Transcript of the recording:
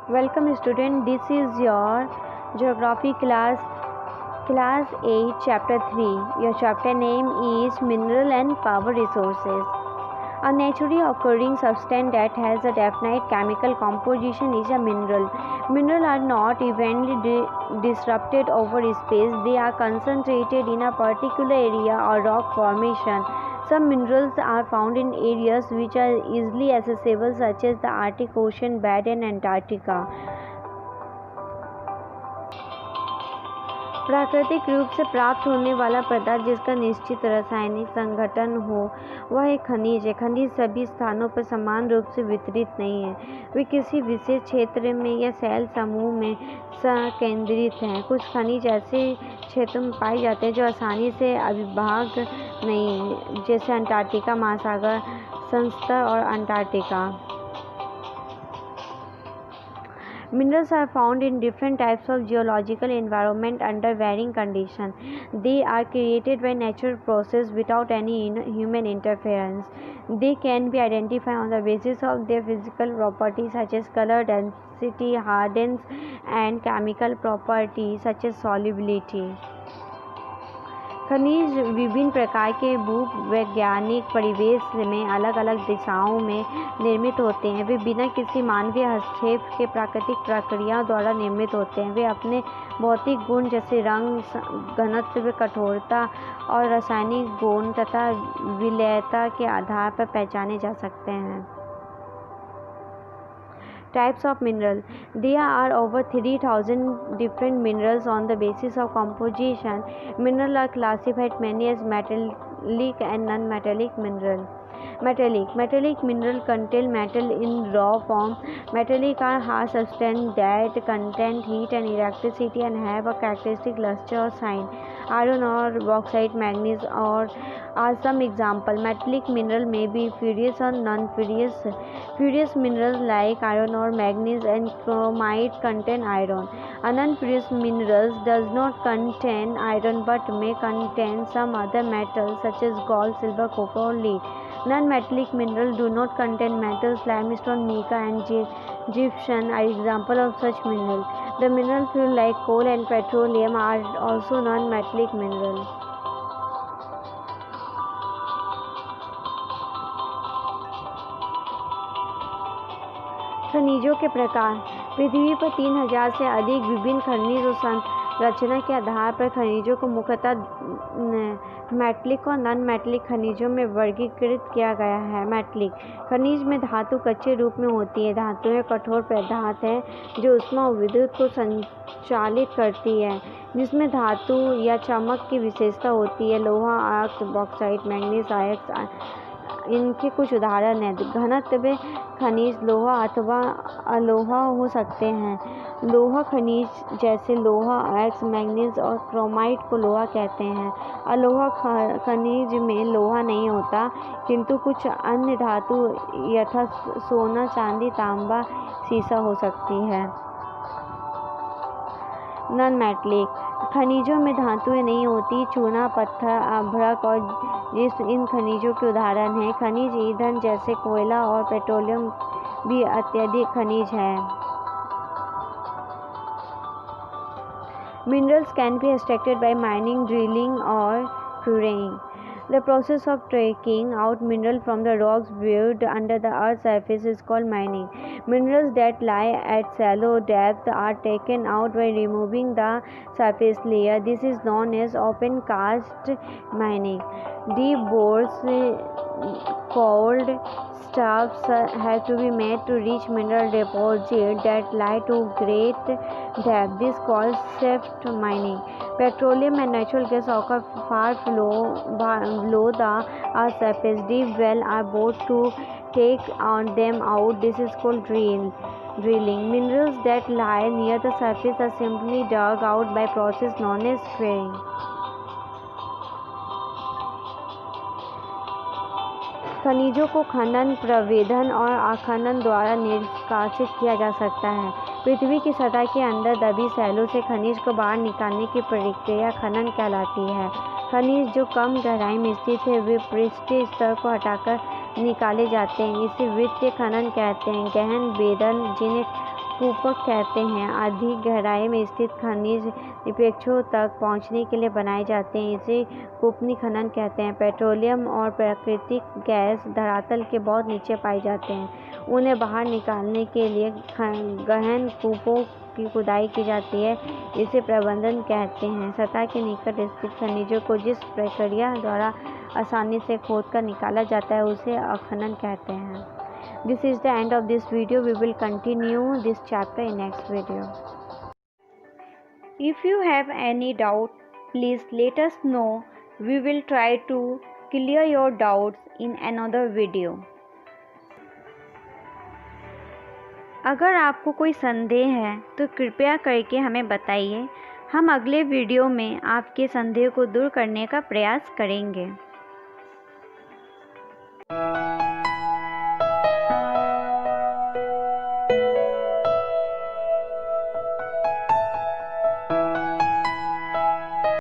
Welcome student, this is your geography class 8 chapter 3. Your chapter name is Mineral and Power Resources. A naturally occurring substance that has a definite chemical composition is a mineral. Minerals are not evenly disrupted over space. They are concentrated in a particular area or rock formation. Some minerals are found in areas which are easily accessible, such as the Arctic Ocean bed and Antarctica. प्राकृतिक रूप से प्राप्त होने वाला पदार्थ जिसका निश्चित रासायनिक संगठन हो वह एक खनिज है। खनिज सभी स्थानों पर समान रूप से वितरित नहीं है, वे किसी विशेष क्षेत्र में या सेल समूह में संकेंद्रित हैं। कुछ खनिज ऐसे क्षेत्रों में पाए जाते हैं जो आसानी से अविभाज्य नहीं है, जैसे अंटार्कटिका महासागर संस्तर और Antarctica. Minerals are found in different types of geological environment under varying conditions. They are created by natural process without any human interference. They can be identified on the basis of their physical properties such as color, density, hardness, and chemical properties such as solubility. खनिज विभिन्न प्रकार के भूवैज्ञानिक परिवेश में अलग अलग दिशाओं में निर्मित होते हैं। वे बिना किसी मानवीय हस्तक्षेप के प्राकृतिक प्रक्रियाओं द्वारा निर्मित होते हैं। वे अपने भौतिक गुण जैसे रंग, घनत्व, कठोरता और रासायनिक गुण तथा विलयता के आधार पर पहचाने जा सकते हैं। Types of mineral. There are over 3,000 different minerals on the basis of composition. Minerals are classified many as metallic and non-metallic mineral. Metallic mineral contain metal in raw form. Metallic are hard substances that contain heat and electricity and have a characteristic luster or shine. Iron ore, bauxite, manganese ore are some examples. Metallic mineral may be ferrous or non-ferrous. Ferrous minerals like iron ore, manganese, and chromite contain iron. A non-ferrous minerals does not contain iron but may contain some other metals such as gold, silver, copper, or lead. Non-metallic minerals do not contain metals. Limestone, mica, and gypsum are examples of such minerals. The mineral fuel like coal and petroleum are also non-metallic minerals. खनिजों के प्रकार. पृथ्वी पर 3000 से अधिक विभिन्न खनिज और संरचना के आधार पर खनिजों को मुख्यतः मेटलिक और नॉन मेटलिक खनिजों में वर्गीकृत किया गया है। मेटलिक खनिज में धातु कच्चे रूप में होती है। धातुएं कठोर पदार्थ हैं जो ऊष्मा और विद्युत को संचालित करती है, जिसमें धातु या चमक की विशेषता होती है। लोहा, अयस्क, बॉक्साइट, मैंगनीज, अयस्क इनके कुछ उदाहरण हैं। घनत्व खनिज लोहा अथवा अलोहा हो सकते हैं। लोहा खनिज जैसे लोहा, अयस्क, मैंगनीज और क्रोमाइट को लोहा कहते हैं। अलोहा खनिज में लोहा नहीं होता, किंतु कुछ अन्य धातु यथा सोना, चांदी, तांबा, सीसा हो सकती है। नॉन मेटलिक खनिजों में धातुएं नहीं होती। चूना, पत्थर, अभ्रक और इन खनिजों के उदाहरण हैं। खनिज ईंधन जैसे कोयला और पेट्रोलियम भी अत्यधिक खनिज हैं। Minerals can be extracted by mining, drilling, or quarrying. The process of taking out mineral from the rocks buried under the earth's surface is called mining. Minerals that lie at shallow depth are taken out by removing the surface layer. This is known as open cast mining. Deep bores called shafts have to be made to reach mineral deposits that lie to great depth. This is called shaft mining. Petroleum and natural gas occur far below the earth's surface. Deep wells are bored to take them out. This is called drilling. Minerals that lie near the surface are simply dug out by a process known as quarrying. खनिजों को खनन, प्रवेदन और अखनन द्वारा निष्कासित किया जा सकता है। पृथ्वी की सतह के अंदर दबी सैलों से खनिज को बाहर निकालने की प्रक्रिया खनन कहलाती है। खनिज जो कम गहराई में स्थित है वे पृष्ठीय स्तर को हटाकर निकाले जाते हैं। इसे वृत्तीय खनन कहते हैं। गहन वेदन जिन्हें कूपक कहते हैं। अधिक गहराई में स्थित खनिज निक्षेपों तक पहुंचने के लिए बनाए जाते हैं। इसे कूपनी खनन कहते हैं। पेट्रोलियम और प्राकृतिक गैस धरातल के बहुत नीचे पाए जाते हैं। उन्हें बाहर निकालने के लिए गहन कूपों की खुदाई की जाती है। इसे प्रबंधन कहते हैं। सतह के निकट स्थित खनिजों को जिस प्रक्रिया द्वारा आसानी से खोदकर निकाला जाता है उसे अखनन कहते हैं। This is the end of this video. We will continue this chapter in next video. If you have any doubt, please let us know. We will try to clear your doubts in another video. अगर आपको कोई संदेह है तो कृपया करके हमें बताइए। हम अगले वीडियो में आपके संदेह को दूर करने का प्रयास करेंगे।